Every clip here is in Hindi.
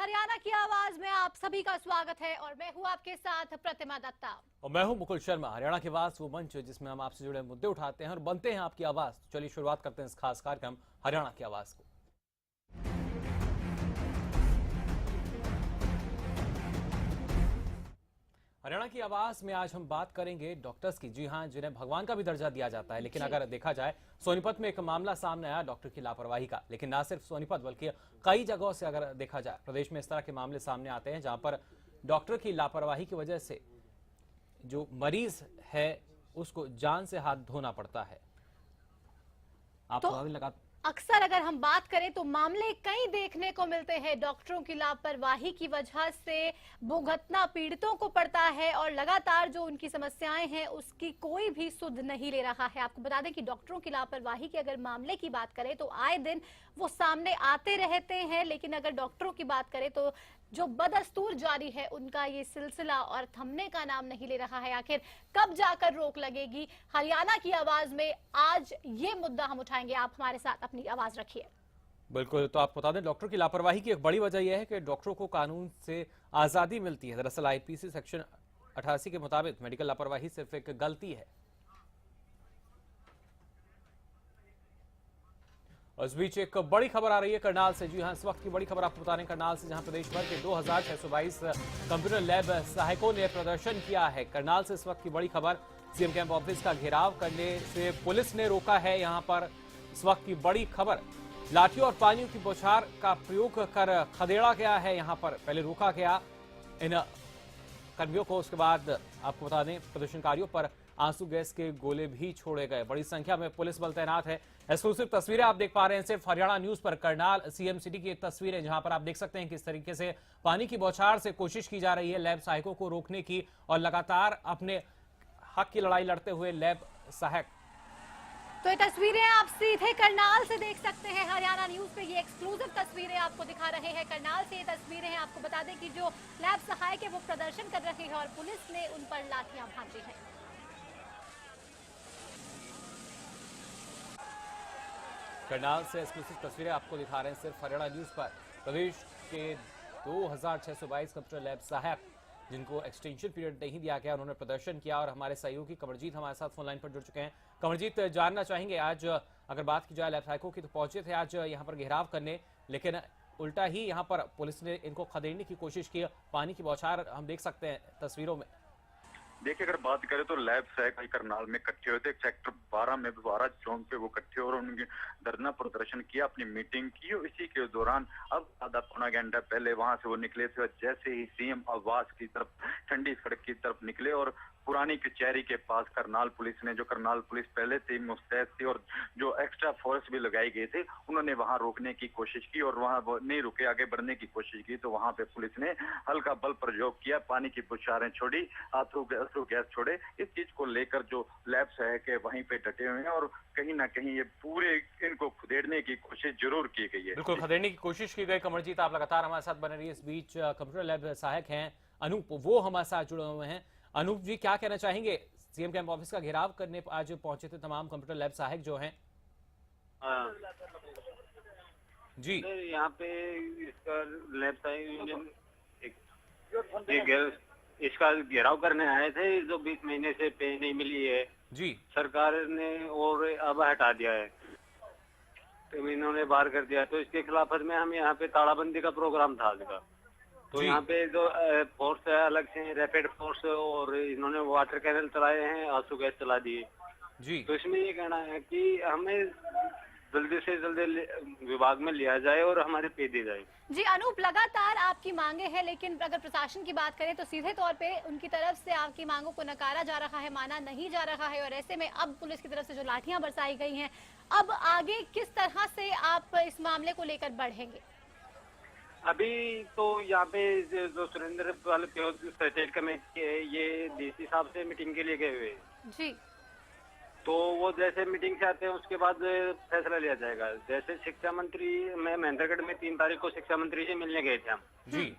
हरियाणा की आवाज में आप सभी का स्वागत है और मैं हूं आपके साथ प्रतिमा दत्ता और मैं हूं मुकुल शर्मा। हरियाणा की आवाज वो मंच जिसमें हम आपसे जुड़े मुद्दे उठाते हैं और बनते हैं आपकी आवाज। तो चलिए शुरुआत करते हैं इस खास कार्यक्रम हरियाणा की आवाज को। हरियाणा की आवाज में आज हम बात करेंगे डॉक्टर्स की। जी हां, जिन्हें भगवान का भी दर्जा दिया जाता है, लेकिन अगर देखा जाए सोनीपत में एक मामला सामने आया डॉक्टर की लापरवाही का। लेकिन ना सिर्फ सोनीपत बल्कि कई जगहों से अगर देखा जाए प्रदेश में इस तरह के मामले सामने आते हैं जहां पर डॉक्टर की लापरवाही की वजह से जो मरीज है उसको जान से हाथ धोना पड़ता है। तो अक्सर अगर हम बात करें तो मामले कई देखने को मिलते हैं। डॉक्टरों की लापरवाही की वजह से भुगतना पीड़ितों को पड़ता है और लगातार जो उनकी समस्याएं हैं उसकी कोई भी सुध नहीं ले रहा है। आपको बता दें कि डॉक्टरों की लापरवाही के अगर मामले की बात करें तो आए दिन वो सामने आते रहते हैं, लेकिन अगर डॉक्टरों की बात करें तो जो बदस्तूर जारी है उनका ये सिलसिला और थमने का नाम नहीं ले रहा है। आखिर कब जाकर रोक लगेगी? हरियाणा की आवाज में आज ये मुद्दा हम उठाएंगे। आप हमारे साथ अपनी आवाज रखिए। बिल्कुल, तो आपको बता दें डॉक्टर की लापरवाही की एक बड़ी वजह यह है कि डॉक्टरों को कानून से आजादी मिलती है। दरअसल आईपीसी सेक्शन 88 के मुताबिक मेडिकल लापरवाही सिर्फ एक गलती है। और इस बीच एक बड़ी खबर आ रही है करनाल से। जी हां, इस वक्त की बड़ी खबर आपको बता रहे हैं करनाल से, जहां प्रदेश भर के 2622 कंप्यूटर लैब सहायकों ने प्रदर्शन किया है। करनाल से इस वक्त की बड़ी खबर, सीएम कैंप ऑफिस का घेराव करने से पुलिस ने रोका है। यहां पर इस वक्त की बड़ी खबर, लाठी और पानी की बौछार का प्रयोग कर खदेड़ा गया है। यहां पर पहले रोका गया इन कर्मियों को, उसके बाद आपको बता दें प्रदर्शनकारियों पर आंसू गैस के गोले भी छोड़े गए। बड़ी संख्या में पुलिस बल तैनात है। एक्सक्लूसिव तस्वीरें आप देख पा रहे हैं सिर्फ हरियाणा न्यूज पर। करनाल सीएम सिटी की तस्वीरें जहां पर आप देख सकते हैं किस तरीके से पानी की बौछार से कोशिश की जा रही है लैब सहायकों को रोकने की, और लगातार अपने हक की लड़ाई लड़ते हुए लैब सहायक। तो ये तस्वीरें आप सीधे करनाल से देख सकते हैं। हरियाणा न्यूज पे ये एक्सक्लूसिव तस्वीरें आपको दिखा रहे हैं। करनाल से ये तस्वीरें हैं। आपको बता दें कि जो लैब सहायक है वो प्रदर्शन कर रहे हैं और पुलिस ने उन पर लाठियां भांजी हैं। करनाल से एक्सक्लूसिव तस्वीरें आपको दिखा रहे हैं सिर्फ हरियाणा न्यूज पर। प्रदेश के 2622 कंप्यूटर लैब सहायक जिनको एक्सटेंशन पीरियड नहीं दिया गया, उन्होंने प्रदर्शन किया। और हमारे सहयोगी कमरजीत हमारे साथ फोन लाइन पर जुड़ चुके हैं। कमरजीत, जानना चाहेंगे आज अगर बात की जाए लैब सहायकों की, तो पहुंचे थे आज यहाँ पर घेराव करने, लेकिन उल्टा ही यहाँ पर पुलिस ने इनको खदेड़ने की कोशिश की। पानी की बौछार हम देख सकते हैं तस्वीरों में। देखिए, अगर बात करें तो लैब सहायक करनाल में इकट्ठे हुए थे। सेक्टर 12 में 12 चौक पे वो इकट्ठे और उन्होंने धरना प्रदर्शन किया, अपनी मीटिंग की। और इसी के दौरान अब आधा पौना घंटा पहले वहां से वो निकले थे। जैसे ही सीएम आवास की तरफ, ठंडी सड़क की तरफ निकले और पुरानी कचहरी के पास करनाल पुलिस ने, जो करनाल पुलिस पहले से मुस्तैद थी और जो एक्स्ट्रा फोर्स भी लगाई गई थे, उन्होंने वहां रोकने की कोशिश की और वहां वो नहीं रुके, आगे बढ़ने की कोशिश की। तो वहां पे पुलिस ने हल्का बल प्रयोग किया, पानी की बौछारें छोड़ी, आंसू गैस छोड़े। इस चीज को लेकर जो लैब सहायक है वहीं पे डटे हुए हैं और कहीं ना कहीं ये पूरे इनको खदेड़ने की कोशिश जरूर की गई है। बिल्कुल, खदेड़ने की कोशिश की गई। कमरजीत, आप लगातार हमारे साथ बने रहिए। इस बीच कंप्यूटर लैब सहायक हैं अनूप, वो हमारे साथ जुड़े हुए हैं। अनूप जी, क्या कहना चाहेंगे? सीएम कैंप ऑफिस का घेराव करने आज पहुंचे थे तमाम कंप्यूटर लैब सहायक जो हैं। जी, यहाँ पे इसका लैब सहायक इसका घेराव करने आए थे। जो 20 महीने से पे नहीं मिली है जी, सरकार ने, और अब हटा दिया है, तो इन्होंने बाहर कर दिया। तो इसके खिलाफ में हम यहाँ पे तालाबंदी का प्रोग्राम था आज का। तो यहाँ पे जो फोर्स है अलग से, रैपिड फोर्स, और इन्होंने वाटर कैनल चलाए हैं, आंसू गैस चला दिए जी। तो इसमें ये कहना है कि हमें जल्दी से जल्दी विभाग में लिया जाए और हमारे पे दी जाए। जी अनूप, लगातार आपकी मांगे हैं, लेकिन अगर प्रशासन की बात करें तो सीधे तौर पे उनकी तरफ से आपकी मांगों को नकारा जा रहा है, माना नहीं जा रहा है। और ऐसे में अब पुलिस की तरफ से जो लाठियां बरसाई गई हैं, अब आगे किस तरह से आप इस मामले को लेकर बढ़ेंगे? अभी तो यहाँ पे जो सुरेंद्र वाले स्टेट कमेटी है, ये डीसी साहब से मीटिंग के लिए गए हुए हैं जी। तो वो जैसे मीटिंग से आते हैं उसके बाद फैसला लिया जाएगा। जैसे शिक्षा मंत्री, मैं महेंद्रगढ़ में 3 तारीख को शिक्षा मंत्री से मिलने गए थे हम जी।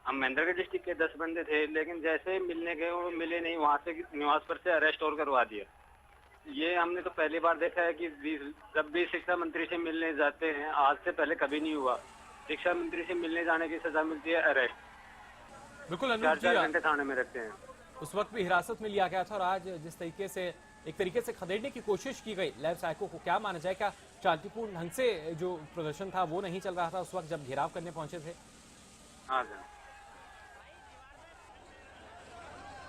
हम महेंद्रगढ़ डिस्ट्रिक्ट के 10 बंदे थे, लेकिन जैसे मिलने गए वो मिले नहीं, वहाँ से निवास पर से अरेस्ट और करवा दिया। ये हमने तो पहली बार देखा है कि जब भी शिक्षा मंत्री से मिलने जाते हैं, आज से पहले कभी नहीं हुआ। शिक्षा मंत्री से मिलने जाने की सजा मिलती है अरेस्ट। बिल्कुल अनूप 4-4 जी, घंटे थाने में रखते हैं। उस वक्त भी हिरासत में लिया गया था और आज जिस तरीके से एक तरीके से खदेड़ने की कोशिश की गई लैब सहायकों को, क्या माना जाए, क्या शांतिपूर्ण ढंग से जो प्रदर्शन था वो नहीं चल रहा था उस वक्त जब घेराव करने पहुंचे थे? हाँ सर।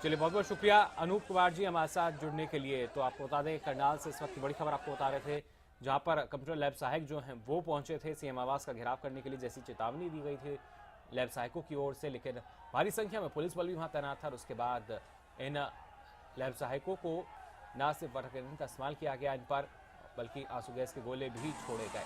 चलिए, बहुत बहुत शुक्रिया अनूप कुमार जी हमारे साथ जुड़ने के लिए। तो आपको बता दें, करनाल से इस वक्त की बड़ी खबर आपको बता रहे थे, जहां पर कंप्यूटर लैब सहायक जो हैं वो पहुंचे थे सीएम आवास का घेराव करने के लिए, जैसी चेतावनी दी गई थी लैब सहायकों की ओर से, लेकिन भारी संख्या में पुलिस बल भी वहां तैनात था और उसके बाद इन लैब सहायकों को न सिर्फ वाटर कैनन का इस्तेमाल किया गया इन पर, बल्कि आंसू गैस के गोले भी छोड़े गए।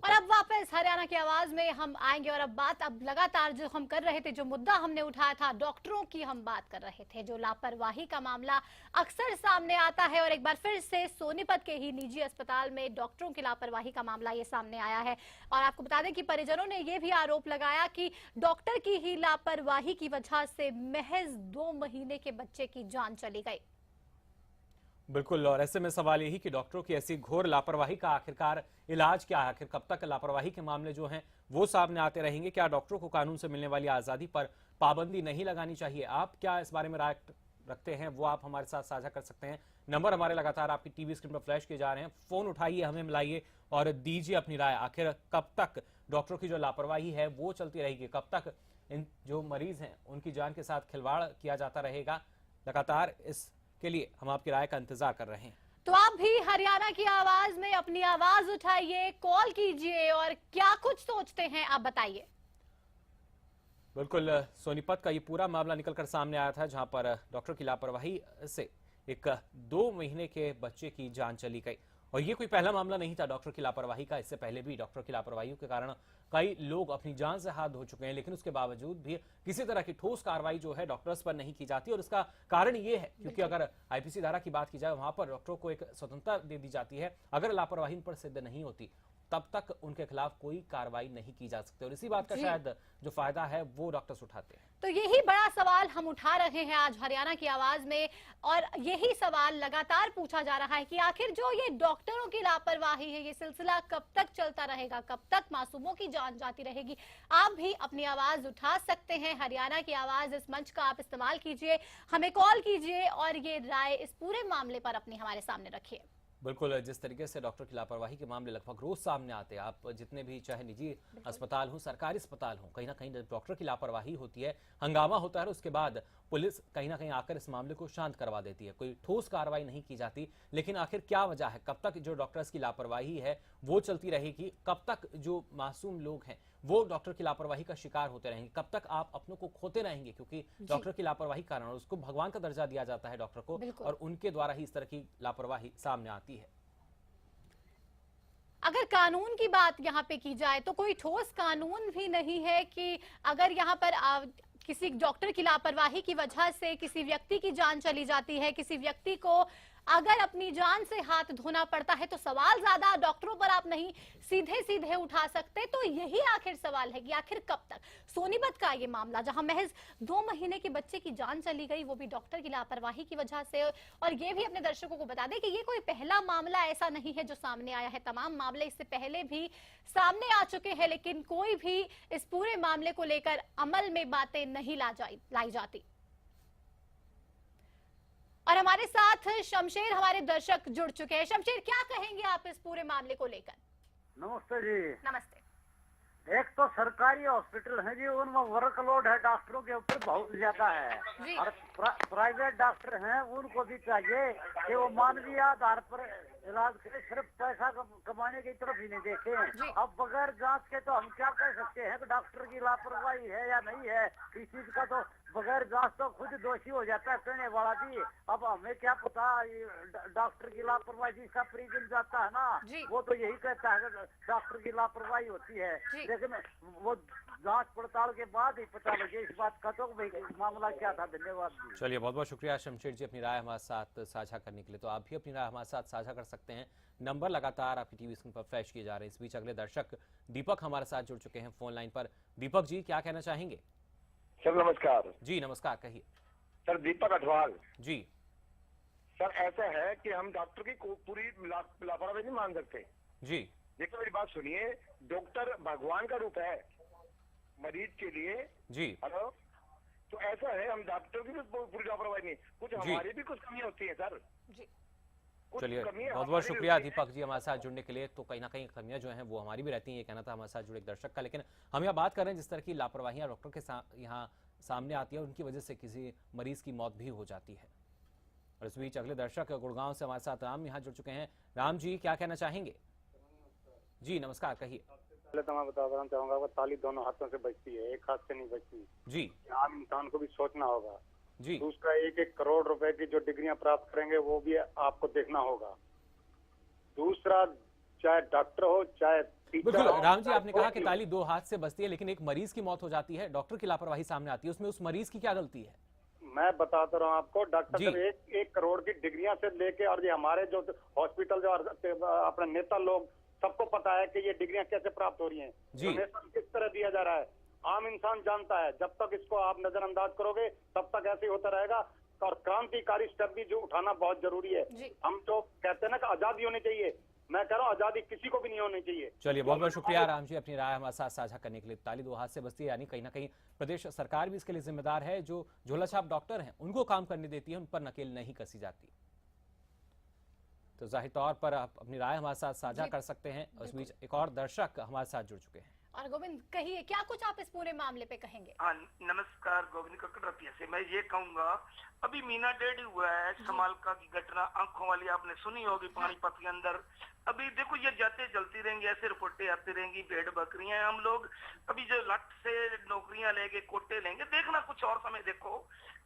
और अब वापस हरियाणा की आवाज में हम आएंगे और अब लगातार जो हम कर रहे थे, जो मुद्दा हमने उठाया था डॉक्टरों की हम बात कर रहे थे, जो लापरवाही का मामला अक्सर सामने आता है और एक बार फिर से सोनीपत के ही निजी अस्पताल में डॉक्टरों की लापरवाही का मामला ये सामने आया है। और आपको बता दें कि परिजनों ने ये भी आरोप लगाया कि डॉक्टर की ही लापरवाही की वजह से महज 2 महीने के बच्चे की जान चली गई। बिल्कुल, और ऐसे में सवाल यही कि डॉक्टरों की ऐसी घोर लापरवाही का आखिरकार इलाज क्या है? आखिर कब तक लापरवाही के मामले जो हैं वो सामने आते रहेंगे? क्या डॉक्टरों को कानून से मिलने वाली आजादी पर पाबंदी नहीं लगानी चाहिए? आप क्या इस बारे में राय रखते हैं वो आप हमारे साथ साझा कर सकते हैं। नंबर हमारे लगातार आपकी टीवी स्क्रीन पर फ्लैश किए जा रहे हैं, फोन उठाइए, हमें मिलाइए और दीजिए अपनी राय। आखिर कब तक डॉक्टरों की जो लापरवाही है वो चलती रहेगी? कब तक इन जो मरीज हैं उनकी जान के साथ खिलवाड़ किया जाता रहेगा? लगातार इसके लिए हम आपकी राय का इंतजार कर रहे हैं। तो आप भी हरियाणा की आवाज में अपनी आवाज उठाइए, कॉल कीजिए और क्या कुछ सोचते हैं आप बताइए। बिल्कुल, सोनीपत का ये पूरा मामला निकलकर सामने आया था, जहां पर डॉक्टर की लापरवाही से एक 2 महीने के बच्चे की जान चली गई। और ये कोई पहला मामला नहीं था डॉक्टर की लापरवाही का। इससे पहले भी डॉक्टर की लापरवाही के कारण कई लोग अपनी जान से हाथ धो चुके हैं, लेकिन उसके बावजूद भी किसी तरह की ठोस कार्रवाई जो है डॉक्टर्स पर नहीं की जाती। और इसका कारण ये है क्योंकि अगर आईपीसी धारा की बात की जाए, वहां पर डॉक्टरों को एक स्वतंत्रता दे दी जाती है। अगर लापरवाही पर सिद्ध नहीं होती तब तक उनके खिलाफ कोई कार्रवाई नहीं की जा सकती। और इसी बात का शायद जो फायदा है वो डॉक्टर्स उठाते हैं। तो यही बड़ा सवाल हम उठा रहे हैं आज हरियाणा की आवाज में, और यही सवाल लगातार पूछा जा रहा है कि आखिर जो ये डॉक्टरों की लापरवाही है, ये सिलसिला कब तक चलता रहेगा, कब तक मासूमों की जान जाती रहेगी। आप भी अपनी आवाज उठा सकते हैं। हरियाणा की आवाज, इस मंच का आप इस्तेमाल कीजिए, हमें कॉल कीजिए और ये राय इस पूरे मामले पर अपनी हमारे सामने रखिए। बिल्कुल, जिस तरीके से डॉक्टर की लापरवाही के मामले लगभग रोज सामने आते हैं, आप जितने भी चाहे निजी अस्पताल हो, सरकारी अस्पताल हो, कहीं ना कहीं डॉक्टर की लापरवाही होती है, हंगामा होता है और उसके बाद पुलिस कहीं ना कहीं आकर इस मामले को शांत करवा देती है, कोई ठोस कार्रवाई नहीं की जाती। लेकिन आखिर क्या वजह है? कब तक जो डॉक्टर्स की लापरवाही है वो चलती रहेगी? कब तक जो मासूम लोग हैं वो डॉक्टर की लापरवाही का शिकार होते रहेंगे? कब तक आप अपनों को खोते रहेंगे? क्योंकि डॉक्टर की लापरवाही के कारण उसको भगवान का दर्जा दिया जाता है डॉक्टर को, और उनके द्वारा ही इस तरह की लापरवाही सामने आती है। अगर कानून की बात यहाँ पे की जाए तो कोई ठोस कानून भी नहीं है कि अगर यहाँ पर किसी डॉक्टर की लापरवाही की वजह से किसी व्यक्ति की जान चली जाती है, किसी व्यक्ति को अगर अपनी जान से हाथ धोना पड़ता है, तो सवाल ज्यादा डॉक्टरों पर आप नहीं सीधे सीधे उठा सकते। तो यही आखिर सवाल है कि आखिर कब तक। सोनीपत का ये मामला, जहां महज 2 महीने के बच्चे की जान चली गई, वो भी डॉक्टर की लापरवाही की वजह से। और ये भी अपने दर्शकों को बता दें कि ये कोई पहला मामला ऐसा नहीं है जो सामने आया है, तमाम मामले इससे पहले भी सामने आ चुके हैं, लेकिन कोई भी इस पूरे मामले को लेकर अमल में बातें नहीं लाई जाती। और हमारे साथ शमशेर, हमारे दर्शक जुड़ चुके हैं। शमशेर, क्या कहेंगे आप इस पूरे मामले को लेकर? नमस्ते जी। नमस्ते। एक तो सरकारी हॉस्पिटल है जी, उनमें वर्कलोड है डॉक्टरों के ऊपर बहुत ज्यादा है, और प्राइवेट डॉक्टर हैं उनको भी चाहिए कि वो मानवीय आधार पर इलाज करें, सिर्फ पैसा कमाने की तरफ ही नहीं देखें। अब बगैर जांच के तो हम क्या कह सकते हैं कि डॉक्टर की लापरवाही है या नहीं है? किस चीज का तो बगैर जांच तो खुद दोषी हो जाता है कहने वाला भी। अब हमें क्या पता, डॉक्टर की लापरवाही जिसका परिजन जाता है ना, वो तो यही कहता है कि डॉक्टर की लापरवाही होती है, लेकिन वो जांच पड़ताल के बाद ही पता लगे इस बात का तो भाई मामला क्या था। धन्यवाद जी। चलिए, बहुत बहुत शुक्रिया शमशेर जी अपनी राय हमारे साथ साझा करने के लिए। तो आप भी अपनी राय हमारे साथ साझा कर सकते हैं। नंबर लगातार आपकी टीवी स्क्रीन पर फ्लैश किए जा रहे हैं। इस बीच अगले दर्शक दीपक हमारे साथ जुड़ चुके हैं फोन लाइन पर। दीपक जी, क्या कहना चाहेंगे? सर नमस्कार। जी नमस्कार, कहिए। सर दीपक अठवाल जी। सर ऐसा है कि हम डॉक्टर की पूरी लापरवाही नहीं मान सकते। जी देखिए मेरी बात सुनिए, डॉक्टर भगवान का रूप है मरीज के लिए। जी हेलो, तो ऐसा है, हम डॉक्टर की भी पूरी लापरवाही नहीं, कुछ हमारी भी कुछ कमियां होती है सर। जी चलिए, बहुत बहुत शुक्रिया दीपक जी हमारे साथ जुड़ने के लिए। तो कहीं ना कहीं कमियां जो हैं वो हमारी भी रहती हैं, ये कहना था हमारे साथ जुड़े एक दर्शक का। लेकिन हम यहाँ बात कर रहे हैं जिस तरह की लापरवाहियां डॉक्टर के यहाँ सामने आती है, उनकी वजह से किसी मरीज की मौत भी हो जाती है। और इस बीच अगले दर्शक गुड़गांव से हमारे साथ राम यहाँ जुड़ चुके हैं। राम जी, क्या कहना चाहेंगे? जी नमस्कार, कहिए। पहले तो मैं बताना चाहूंगा वो ताली दोनों हाथों से बजती है, एक हाथ से नहीं बजती। जी आम इंसान को भी सोचना होगा। जी दूसरा, 1-1 करोड़ रुपए की जो डिग्रियां प्राप्त करेंगे वो भी आपको देखना होगा। दूसरा, चाहे डॉक्टर हो चाहे बिल्कुल राम जी, आपने कहा कि ताली दो हाथ से बजती है, लेकिन एक मरीज की मौत हो जाती है, डॉक्टर की लापरवाही सामने आती है, उसमें उस मरीज की क्या गलती है? मैं बताता रहा हूँ आपको, डॉक्टर साहब 1 करोड़ की डिग्रियां से लेके, और ये हमारे जो हॉस्पिटल जो अपने नेता लोग, सबको पता है कि ये डिग्रियां कैसे प्राप्त हो रही हैं, डोनेशन किस तरह दिया जा रहा है। आम इंसान जानता है। जब तक इसको आप नजरअंदाज करोगे तब तक ऐसे ही होता रहेगा। और क्रांतिकारी स्टेप भी जो उठाना बहुत जरूरी है। हम तो कहते हैं ना कि आजादी होनी चाहिए, मैं कह रहा हूँ आजादी किसी को भी नहीं होनी चाहिए। चलिए, बहुत बहुत शुक्रिया राम जी अपनी राय हमारे साथ साझा करने के लिए। ताली दो हाथ से बजती है, यानी कहीं ना कहीं प्रदेश सरकार भी इसके लिए जिम्मेदार है। जो झोलाछाप डॉक्टर हैं उनको काम करने देती है, उन पर नकेल नहीं कसी जाती। तो जाहिर तौर पर आप अपनी राय हमारे साथ साझा कर सकते हैं। उस बीच एक और दर्शक हमारे साथ जुड़ चुके हैं। और गोविंद, कहिए क्या कुछ आप इस पूरे मामले पे कहेंगे? हाँ, नमस्कार, गोविंद कक्कड़ रतिया से। मैं ये कहूंगा, अभी महीना डेढ़ हुआ है समालका की घटना, आंखों वाली आपने सुनी होगी, पानीपत के अंदर। अभी देखो ये जाते चलती रहेंगी, ऐसे रिपोर्टें आती रहेंगी, भेड़ बकरियां। हम लोग अभी जो लट से नौकरियां लेंगे, कोटे लेंगे, देखना कुछ और समय देखो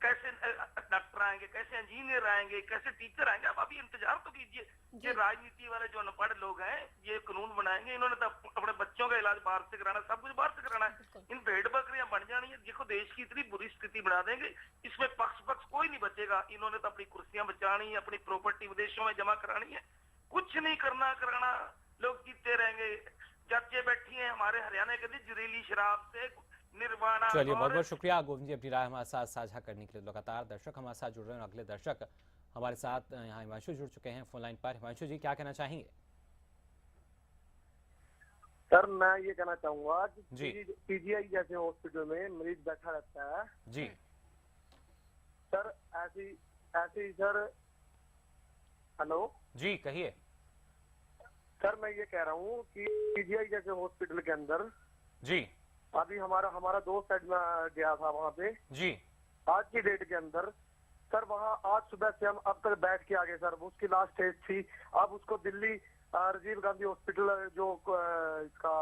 कैसे डॉक्टर आएंगे, कैसे इंजीनियर आएंगे, कैसे टीचर आएंगे। अब अभी इंतजार तो कीजिए। ये राजनीति वाले जो अनपढ़ लोग हैं, ये कानून बनाएंगे, इन्होंने तो अपने बच्चों का इलाज बाहर से कराना, सब कुछ बाहर से कराना है। इन भेड़ बकरियां बन जानी है। देखो देश की इतनी बुरी स्थिति बना देंगे, इसमें पक्ष कोई नहीं बचेगा। इन्होंने तो अपनी कुर्सियां बचानी, अपनी प्रॉपर्टी विदेशों में जमा करानी है, कुछ नहीं करना कराना, लोग जीते रहेंगे। जजें बैठी हैं हमारे हरियाणा के लिए जहरीली शराब से निर्वाणा। चलिए, बहुत बहुत शुक्रिया गोविंद जी अपनी राय हमारे साथ साझा करने के लिए। लगातार दर्शक हमारे साथ जुड़ रहे हैं। अगले दर्शक हमारे साथ यहाँ हिमांशु जुड़ चुके हैं फोन लाइन पर। हिमांशु जी, क्या कहना चाहेंगे? सर मैं ये कहना चाहूंगा कि जी पीजीआई जैसे हॉस्पिटल में मरीज बैठा रहता है जी सर, ऐसी सर। हेलो जी, कहिए। सर मैं ये कह रहा हूँ कि पीजीआई जैसे हॉस्पिटल के अंदर जी अभी हमारा दोस्त गया था वहाँ पे जी, आज की डेट के अंदर सर, वहाँ आज सुबह से हम अब तक बैठ के आ गए सर। उसकी लास्ट स्टेज थी। अब उसको दिल्ली राजीव गांधी हॉस्पिटल जो इसका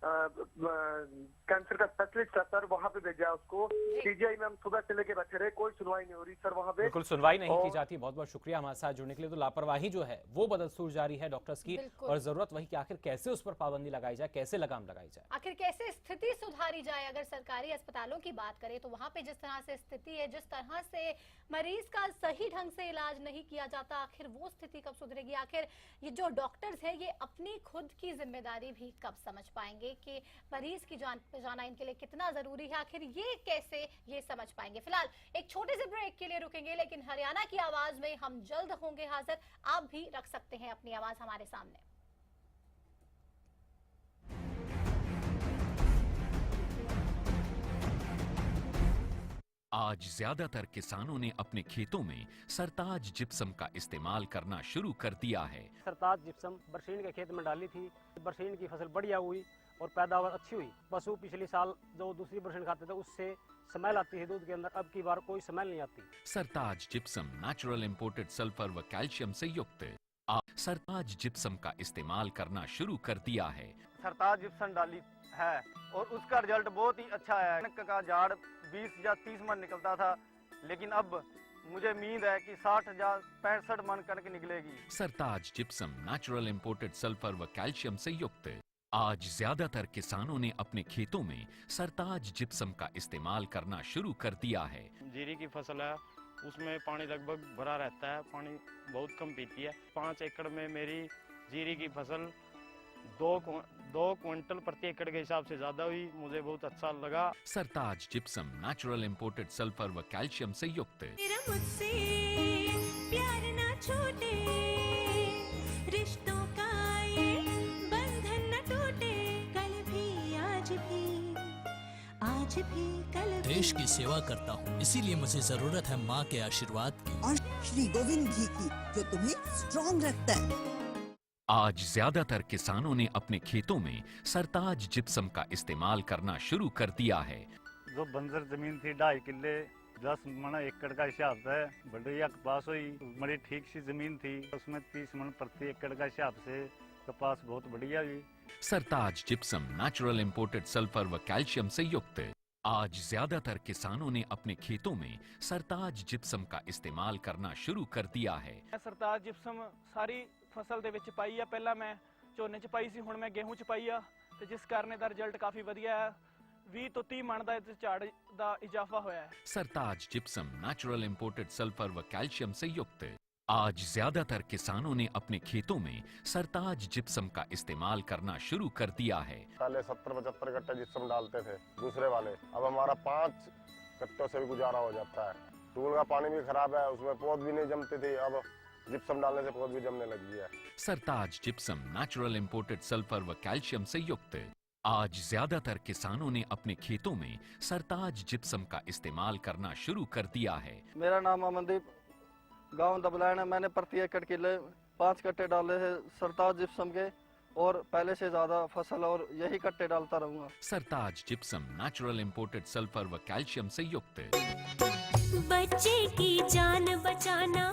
कैंसर का स्पेशलिस्ट है सर, वहाँ पे भेजा है उसको। पीजीआई में हम सुबह से लेके बैठे रहे, कोई सुनवाई नहीं हो रही सर वहाँ पे। बिल्कुल सुनवाई नहीं की जाती। बहुत बहुत शुक्रिया हमारे साथ जुड़ने के लिए। तो लापरवाही जो है वो बदस्तूर जारी है डॉक्टर्स की, और जरूरत वही कि आखिर कैसे उस पर पाबंदी लगाई जाए, कैसे लगाम लगाई जाए, आखिर कैसे स्थिति सुधारी जाए। अगर सरकारी अस्पतालों की बात करें तो वहाँ पे जिस तरह से स्थिति है, जिस तरह से मरीज का सही ढंग से इलाज नहीं किया जाता, आखिर वो स्थिति कब सुधरेगी? आखिर ये जो डॉक्टर्स हैं ये अपनी खुद की जिम्मेदारी भी कब समझ पाएंगे कि मरीज की जान बचाना इनके लिए कितना जरूरी है? आखिर ये कैसे ये समझ पाएंगे? फिलहाल एक छोटे से ब्रेक के लिए रुकेंगे, लेकिन हरियाणा की आवाज में हम जल्द होंगे हाजिर। आप भी रख सकते हैं अपनी आवाज हमारे सामने। आज ज्यादातर किसानों ने अपने खेतों में सरताज जिप्सम का इस्तेमाल करना शुरू कर दिया है। सरताज जिप्सम बरसीन के खेत में डाली थी, बरसीन की फसल बढ़िया हुई और पैदावार अच्छी हुई। पशु पिछले साल जो दूसरी बरसीन खाते थे उससे स्मेल आती है दूध के अंदर, अब की बार कोई स्मेल नहीं आती। सरताज जिप्सम नेचुरल इंपोर्टेड सल्फर व कैल्शियम से युक्त। आप सरताज जिप्सम का इस्तेमाल करना शुरू कर दिया है। सरताज जिप्सम डाली है और उसका रिजल्ट बहुत ही अच्छा है। कनक का झाड़ 20 या 30 मन निकलता था, लेकिन अब मुझे उम्मीद है कि 60 या 65 मन कनक निकलेगी। सरताज जिप्सम नेचुरल इंपोर्टेड सल्फर व कैल्शियम से युक्त। आज ज्यादातर किसानों ने अपने खेतों में सरताज जिप्सम का इस्तेमाल करना शुरू कर दिया है। जीरी की फसल है, उसमें पानी लगभग भरा रहता है, पानी बहुत कम पीती है। 5 एकड़ में मेरी जीरी की फसल 2 क्विंटल प्रति एकड़ के हिसाब से ज्यादा हुई, मुझे बहुत अच्छा लगा। सरताज जिप्सम नेचुरल इंपोर्टेड सल्फर व कैल्शियम से युक्त। मुझसे प्यार ना छूटे, रिश्तों का ये देश की सेवा करता हूँ, इसीलिए मुझे जरूरत है माँ के आशीर्वाद की और श्री गोविंद घी की, जो तुम्हें स्ट्रॉन्ग रखता है। आज ज्यादातर किसानों ने अपने खेतों में सरताज जिप्सम का इस्तेमाल करना शुरू कर दिया है। जो बंजर जमीन थी 2.5 किले 10 मन एकड़ का हिसाब से बढ़िया कपास हुई। बड़ी ठीक सी जमीन थी, उसमें 30 मन प्रति एकड़ का हिसाब से कपास बहुत बढ़िया हुई। सरताज जिप्सम नेचुरल इंपोर्टेड सल्फर व कैल्शियम से युक्त। आज ज्यादातर किसानों ने अपने खेतों में सरताज जिप्सम का इस्तेमाल करना शुरू कर दिया है। सरताज जिप्सम सारी फसल ਦੇ ਵਿੱਚ ਪਾਈ ਆ। ਪਹਿਲਾਂ ਮੈਂ ਝੋਨੇ 'ਚ ਪਾਈ ਸੀ, ਹੁਣ ਮੈਂ ਗੇਹੂੰ 'ਚ ਪਾਈ ਆ ਤੇ ਜਿਸ ਕਾਰਨ ਇਹਦਾ ਰਿਜ਼ਲਟ ਕਾਫੀ ਵਧੀਆ ਹੈ। 20 ਤੋਂ 30 ਮਣ ਦਾ ਇਹਦੇ ਝਾੜ ਦਾ ਇਜ਼ਾਫਾ ਹੋਇਆ ਹੈ। सरताज जिप्सम नेचुरल इंपोर्टेड सल्फर व कैल्शियम से युक्त। आज ज्यादातर किसानों ने अपने खेतों में सरताज जिप्सम का इस्तेमाल करना शुरू कर दिया है। पहले 70-75 कट्टे जिप्सम डालते थे दूसरे वाले, अब हमारा 5 कट्टों से भी गुजारा हो जाता है। टूल का पानी भी खराब है, उसमें पौध भी नहीं जमती थी, अब जिप्सम डालने से पौध भी जमने लगी है। सरताज जिप्सम नेचुरल इंपोर्टेड सल्फर व कैल्शियम से युक्त। आज ज्यादातर किसानों ने अपने खेतों में सरताज जिप्सम का इस्तेमाल करना शुरू कर दिया है। मेरा नाम अमनदीप, गांव दबलान है। मैंने प्रति एकड़ किले 5 कट्टे डाले हैं सरताज जिप्सम के, और पहले से ज्यादा फसल और यही कट्टे डालता रहूंगा। सरताज जिप्सम नेचुरल इंपोर्टेड सल्फर व कैल्शियम से युक्त। बच्चे की जान बचाना,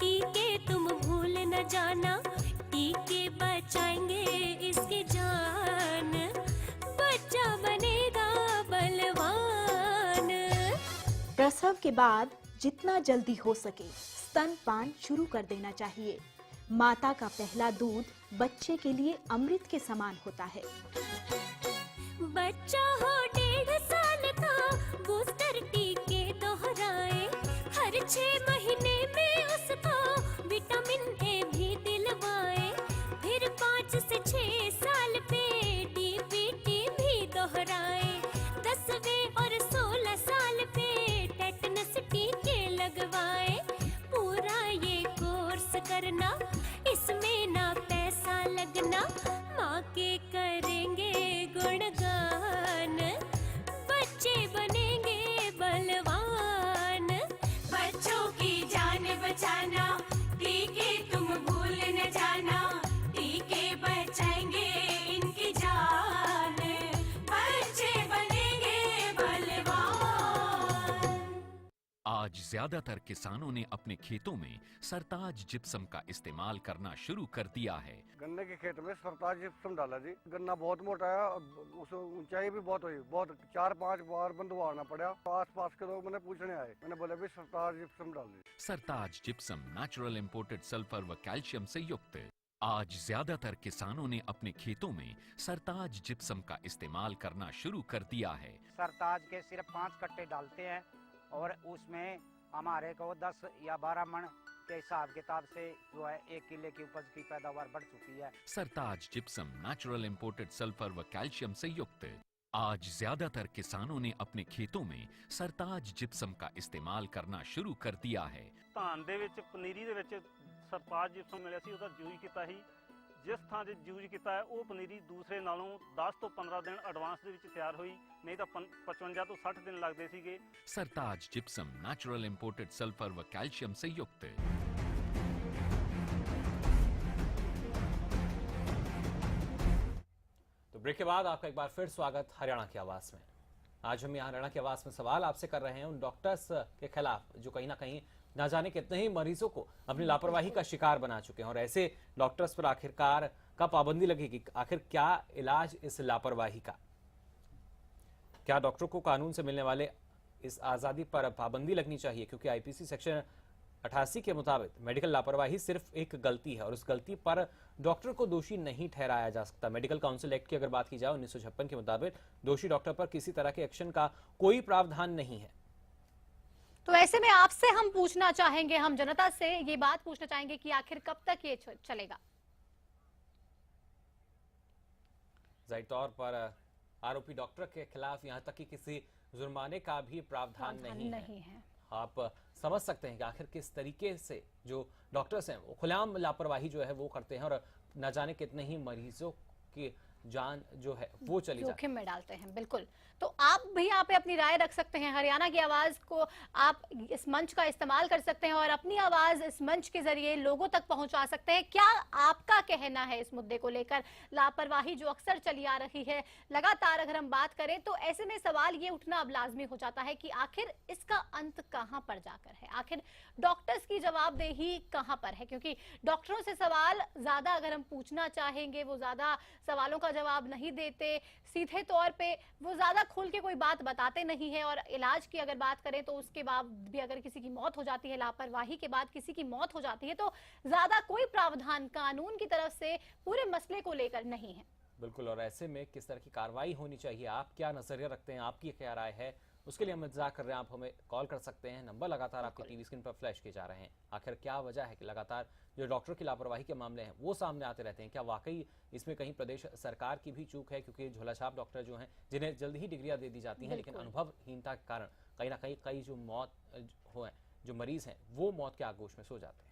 टीके तुम भूल न जाना, टीके बचाएंगे इसकी जान, बच्चा बनेगा बलवान। प्रसव के बाद जितना जल्दी हो सके स्तनपान शुरू कर देना चाहिए। माता का पहला दूध बच्चे के लिए अमृत के समान होता है। बच्चा हो 1.5 साल का, बूस्टर टीके दोहराए, हर 6 महीने में उसको विटामिन ए भी दिलवाए, फिर 5 से 6 साल पे डीपीटी भी दोहराए, 10वें और 16 साल पे टेटनस टीके लगवाए। पूरा ये कोर्स करना, इसमें ना पैसा लगना, माँ के करेंगे गुणगान, बच्चे बनेंगे बलवान। बच्चों की जान बचाना, टीके तुम भूल न जाना, टीके बचाएंगे इनकी जान, बच्चे बनेंगे बलवान। आज ज्यादातर किसानों ने अपने खेतों में सरताज जिप्सम का इस्तेमाल करना शुरू कर दिया है। गन्ने के खेत में सरताज जिप्सम डाला जी। गन्ना बहुत मोटा है, उस ऊंचाई भी बहुत हुई, बहुत 4-5 बार बंधवाना पड़ा। आस-पास के लोग मैंने पूछने आए, मैंने बोला भी सरताज जिप्सम डाल दी। सरताज जिप्सम नेचुरल इंपोर्टेड सल्फर व कैल्शियम से युक्त। आज ज्यादातर किसानों ने अपने खेतों में सरताज जिप्सम का इस्तेमाल करना शुरू कर दिया है। सरताज के सिर्फ 5 कट्टे डालते हैं और उसमें हमारे को 10 या 12 मन के हिसाब किताब से जो है 1 किले की उपज की पैदावार बढ़ चुकी है। सरताज जिप्सम नेचुरल इंपोर्टेड सल्फर व कैल्शियम से युक्त। आज ज्यादातर किसानों ने अपने खेतों में सरताज जिप्सम का इस्तेमाल करना शुरू कर दिया है। धान ਦੇ ਵਿੱਚ ਪਨੀਰੀ ਦੇ ਵਿੱਚ ਸਰਤਾਜ ਜਿਪਸਮ ਮਿਲਿਆ ਸੀ, ਉਹਦਾ ਯੂਜ਼ ਕੀਤਾ ਸੀ। ਜਿਸ ਥਾਂ 'ਤੇ ਯੂਜ਼ ਕੀਤਾ ਹੈ ਉਹ ਪਨੀਰੀ ਦੂਸਰੇ ਨਾਲੋਂ 10 ਤੋਂ 15 ਦਿਨ ਐਡਵਾਂਸ ਦੇ ਵਿੱਚ ਤਿਆਰ ਹੋਈ, ਨਹੀਂ ਤਾਂ 55 ਤੋਂ 60 ਦਿਨ ਲੱਗਦੇ ਸੀਗੇ। सरताज जिप्सम नेचुरल इंपोर्टेड सल्फर व कैल्शियम से युक्त। तो ब्रेक के बाद आपका एक बार फिर स्वागत हरियाणा की आवाज में। आज हम यहाँ हरियाणा की आवाज में सवाल आपसे कर रहे हैं उन डॉक्टर्स के खिलाफ जो कहीं ना कहीं ना जाने कितने ही मरीजों को अपनी लापरवाही का शिकार बना चुके हैं, और ऐसे डॉक्टर्स पर आखिरकार कब पाबंदी लगेगी? आखिर क्या इलाज इस लापरवाही का? क्या डॉक्टरों को कानून से मिलने वाले इस आजादी पर पाबंदी लगनी चाहिए? क्योंकि आईपीसी सेक्शन 88 के मुताबिक मेडिकल लापरवाही सिर्फ एक गलती है और उस गलती पर डॉक्टर को दोषी नहीं ठहराया जा सकता। मेडिकल काउंसिल एक्ट की अगर बात की जाए 1956 के मुताबिक दोषी डॉक्टर पर किसी तरह के एक्शन का कोई प्रावधान नहीं है। तो ऐसे में आपसे हम पूछना चाहेंगे, हम जनता से ये बात पूछना चाहेंगे कि आखिर कब तक ये चलेगा? जाहिर तौर पर आरोपी डॉक्टर के खिलाफ यहाँ तक कि किसी जुर्माने का भी प्रावधान नहीं है। आप समझ सकते हैं कि आखिर किस तरीके से जो डॉक्टर्स हैं वो खुलेआम लापरवाही जो है वो करते हैं और न जाने कितने ही मरीजों की जान जो है वो चली जाती जोखिम में डालते हैं। बिल्कुल, तो आप भी यहाँ पे अपनी राय रख सकते हैं। हरियाणा की आवाज को आप इस मंच का इस्तेमाल कर सकते हैं और अपनी आवाज इस मंच के जरिए लोगों तक पहुंचा सकते हैं। क्या आपका कहना है इस मुद्दे को लेकर? लापरवाही जो अक्सर चली आ रही है लगातार, अगर हम बात करें तो ऐसे में सवाल ये उठना अब लाजमी हो जाता है कि आखिर इसका अंत कहां पर जाकर है, आखिर डॉक्टर्स की जवाबदेही कहां पर है? क्योंकि डॉक्टरों से सवाल ज्यादा अगर हम पूछना चाहेंगे, वो ज्यादा सवालों का जवाब नहीं देते, सीधे तौर पे वो ज्यादा खुल के कोई बात बताते नहीं है। और इलाज की अगर बात करें तो उसके बाद भी अगर किसी की मौत हो जाती है, लापरवाही के बाद किसी की मौत हो जाती है, तो ज्यादा कोई प्रावधान कानून की तरफ से पूरे मसले को लेकर नहीं है। बिल्कुल, और ऐसे में किस तरह की कार्रवाई होनी चाहिए, आप क्या नजरिया रखते हैं, आपकी क्या राय है, उसके लिए हम इंतजार कर रहे हैं। आप हमें कॉल कर सकते हैं, नंबर लगातार आपके टीवी स्क्रीन पर फ्लैश किए जा रहे हैं। आखिर क्या वजह है कि लगातार जो डॉक्टर की लापरवाही के मामले हैं वो सामने आते रहते हैं? क्या वाकई इसमें कहीं प्रदेश सरकार की भी चूक है? क्योंकि झोलाछाप डॉक्टर जो हैं जिन्हें जल्द ही डिग्रियां दे दी जाती हैं, लेकिन अनुभवहीनता के कारण कहीं ना कहीं कई जो मौत जो मरीज हैं वो मौत के आगोश में सो जाते हैं।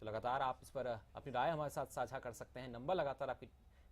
तो लगातार आप इस पर अपनी राय हमारे साथ साझा कर सकते हैं। नंबर लगातार आपकी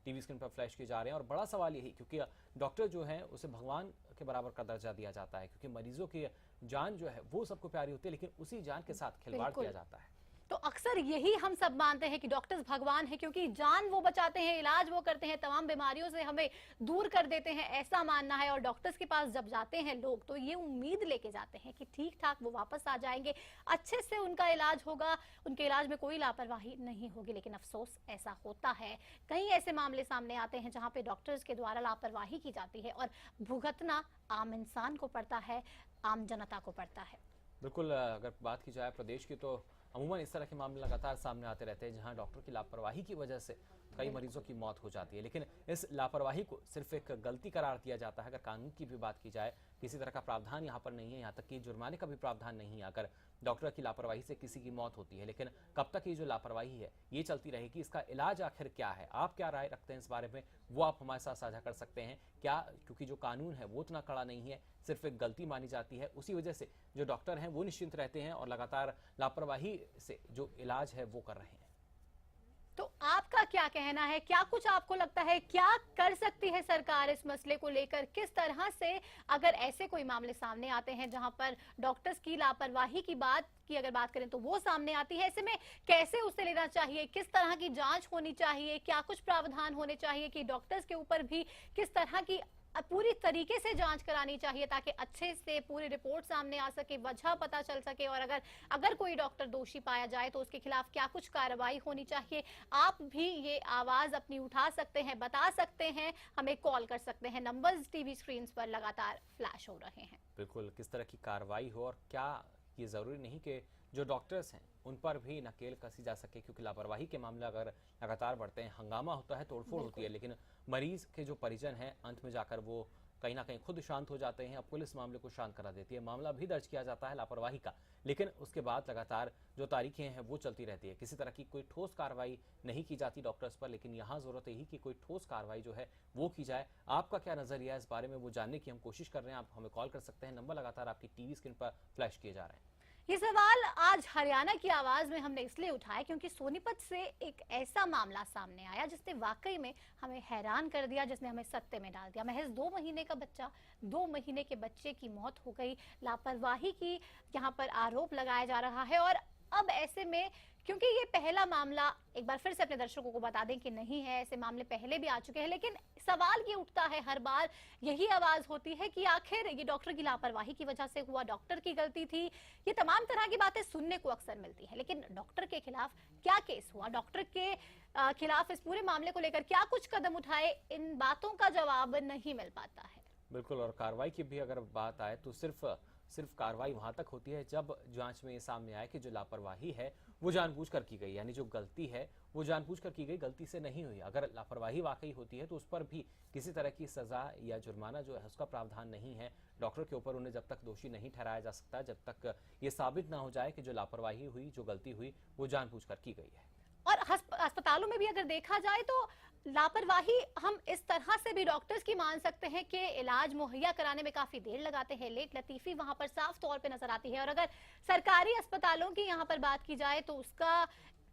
टीवी स्क्रीन पर फ्लैश किए जा रहे हैं। और बड़ा सवाल यही, क्योंकि डॉक्टर जो है उसे भगवान के बराबर का दर्जा दिया जाता है, क्योंकि मरीजों की जान जो है वो सबको प्यारी होती है, लेकिन उसी जान के साथ खिलवाड़ किया जाता है। तो अक्सर यही हम सब मानते हैं कि डॉक्टर्स भगवान है, क्योंकि जान वो बचाते हैं, इलाज वो करते हैं, तमाम बीमारियों से हमें दूर कर देते हैं, ऐसा मानना है। और डॉक्टर्स के पास जब जाते हैं लोग तो ये उम्मीद लेके जाते हैं कि ठीक ठाक वो वापस आ जाएंगे, अच्छे से उनका इलाज होगा, उनके इलाज में कोई लापरवाही नहीं होगी। लेकिन अफसोस ऐसा होता है, कई ऐसे मामले सामने आते हैं जहाँ पे डॉक्टर्स के द्वारा लापरवाही की जाती है और भुगतना आम इंसान को पड़ता है, आम जनता को पड़ता है। बिल्कुल, अगर बात की जाए प्रदेश की तो अमूमन इस तरह के मामले लगातार सामने आते रहते हैं जहां डॉक्टर की लापरवाही की वजह से कई मरीजों की मौत हो जाती है। लेकिन इस लापरवाही को सिर्फ एक गलती करार दिया जाता है। अगर कानून की भी बात की जाए, किसी तरह का प्रावधान यहाँ पर नहीं है, यहाँ तक कि जुर्माने का भी प्रावधान नहीं है अगर डॉक्टर की लापरवाही से किसी की मौत होती है। लेकिन कब तक ये जो लापरवाही है ये चलती रहेगी, इसका इलाज आखिर क्या है? आप क्या राय रखते हैं इस बारे में, वो आप हमारे साथ साझा कर सकते हैं। क्या क्योंकि जो कानून है वो उतना कड़ा नहीं है, सिर्फ एक गलती मानी जाती है, उसी वजह से जो डॉक्टर हैं वो निश्चिंत रहते हैं और लगातार लापरवाही से जो इलाज है वो कर रहे हैं? तो आपका क्या कहना है? क्या कुछ आपको लगता है क्या कर सकती है सरकार इस मसले को लेकर? किस तरह से अगर ऐसे कोई मामले सामने आते हैं जहां पर डॉक्टर्स की लापरवाही की बात की अगर बात करें तो वो सामने आती है, ऐसे में कैसे उसे लेना चाहिए? किस तरह की जांच होनी चाहिए? क्या कुछ प्रावधान होने चाहिए कि डॉक्टर्स के ऊपर भी किस तरह की पूरी तरीके से जांच करानी चाहिए ताकि अच्छे से पूरी रिपोर्ट सामने आ सके, वजह पता चल सके, और अगर कोई डॉक्टर दोषी पाया जाए तो उसके खिलाफ क्या कुछ कार्रवाई होनी चाहिए? आप भी ये आवाज अपनी उठा सकते हैं, बता सकते हैं, हमें कॉल कर सकते हैं। नंबर्स टीवी स्क्रीन पर लगातार फ्लैश हो रहे हैं। बिल्कुल, किस तरह की कार्रवाई हो और क्या ये जरूरी नहीं कि जो डॉक्टर्स हैं उन पर भी नकेल कसी जा सके, क्योंकि लापरवाही के मामले अगर लगातार बढ़ते हैं, हंगामा होता है, तोड़फोड़ होती है, लेकिन मरीज के जो परिजन हैं अंत में जाकर वो कहीं ना कहीं खुद शांत हो जाते हैं। अब पुलिस मामले को शांत करा देती है, मामला भी दर्ज किया जाता है लापरवाही का, लेकिन उसके बाद लगातार जो तारीखें हैं वो चलती रहती है। किसी तरह की कोई ठोस कार्रवाई नहीं की जाती डॉक्टर्स पर, लेकिन यहाँ जरूरत यही कि कोई ठोस कार्रवाई जो है वो की जाए। आपका क्या नजरिया है इस बारे में, वो जानने की हम कोशिश कर रहे हैं। आप हमें कॉल कर सकते हैं, नंबर लगातार आपकी टीवी स्क्रीन पर फ्लैश किए जा रहे हैं। ये सवाल आज हरियाणा की आवाज में हमने इसलिए उठाया क्योंकि सोनीपत से एक ऐसा मामला सामने आया जिसने वाकई में हमें हैरान कर दिया, जिसने हमें सत्ते में डाल दिया। महज 2 महीने का बच्चा, 2 महीने के बच्चे की मौत हो गई, लापरवाही की यहाँ पर आरोप लगाया जा रहा है। और अब ऐसे में क्योंकि ये पहला मामला, एक बार फिर से अपने दर्शकों को बता दें कि नहीं है, ऐसे मामले पहले भी आ चुके हैं, लेकिन सवाल ये उठता है, हर बार यही आवाज होती है कि आखिर ये डॉक्टर की लापरवाही की वजह से हुआ, डॉक्टर की गलती थी। ये तमाम तरह की बातें सुनने को अक्सर मिलती है, लेकिन डॉक्टर के खिलाफ क्या केस हुआ, डॉक्टर के खिलाफ इस पूरे मामले को लेकर क्या कुछ कदम उठाए, इन बातों का जवाब नहीं मिल पाता है। बिल्कुल, और कार्रवाई की भी अगर बात आए तो सिर्फ कार्रवाई वहां तक होती है जब जांच में ये सामने आए कि जो लापरवाही है वो जानबूझकर की गई, यानी जो गलती है वो जानबूझकर की गई, गलती से नहीं हुई। अगर लापरवाही वाकई होती है तो उस पर भी किसी तरह की सजा या जुर्माना जो है उसका प्रावधान नहीं है डॉक्टर के ऊपर। उन्हें जब तक दोषी नहीं ठहराया जा सकता, जब तक ये साबित ना हो जाए कि जो लापरवाही हुई, जो गलती हुई, वो जानबूझकर की गई है। और अस्पतालों में भी अगर देखा जाए तो लापरवाही हम इस तरह से भी डॉक्टर्स की मान सकते हैं कि इलाज मुहैया कराने में काफी देर लगाते हैं, लेट लतीफी वहां पर साफ तौर पे नजर आती है। और अगर सरकारी अस्पतालों की यहाँ पर बात की जाए तो उसका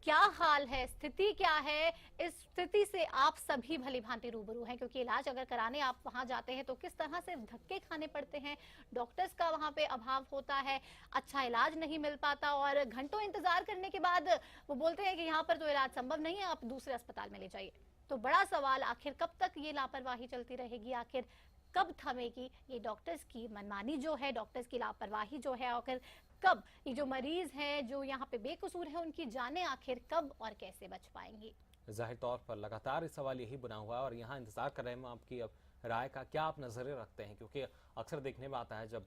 क्या हाल है, स्थिति क्या है, इस स्थिति से आप सभी भली भांति रूबरू हैं, क्योंकि इलाज अगर कराने आप वहां जाते हैं तो किस तरह से धक्के खाने पड़ते हैं, डॉक्टर्स का वहां पे अभाव होता है, अच्छा इलाज नहीं मिल पाता और घंटों इंतजार करने के बाद वो बोलते हैं कि यहाँ पर तो इलाज संभव नहीं है, आप दूसरे अस्पताल में ले जाइए। तो बड़ा सवाल, आखिर कब तक ये लापरवाही चलती रहेगी, आखिर कब थमेगी ये डॉक्टर्स की मनमानी जो है, डॉक्टर्स की लापरवाही जो है, आखिर कब ये जो मरीज हैं जो यहाँ पे बेकसूर है उनकी जानें आखिर कब और कैसे बच पाएंगी। जाहिर तौर पर लगातार इस सवाल यही बना हुआ है और यहाँ इंतजार कर रहे हैं हम आपकी अब राय का, क्या आप नजरें रखते हैं, क्योंकि अक्सर देखने में आता है जब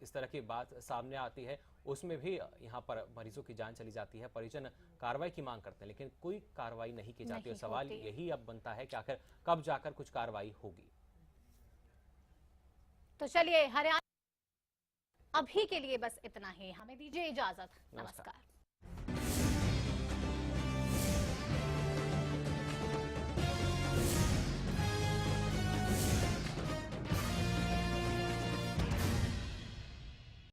इस तरह की बात सामने आती है उसमें भी यहाँ पर मरीजों की जान चली जाती है, परिजन कार्रवाई की मांग करते हैं लेकिन कोई कार्रवाई नहीं की जाती। और सवाल यही अब बनता है कि आखिर कब जाकर कुछ कार्रवाई होगी। तो चलिए हरियाणा अभी के लिए बस इतना ही, हमें दीजिए इजाजत, नमस्कार।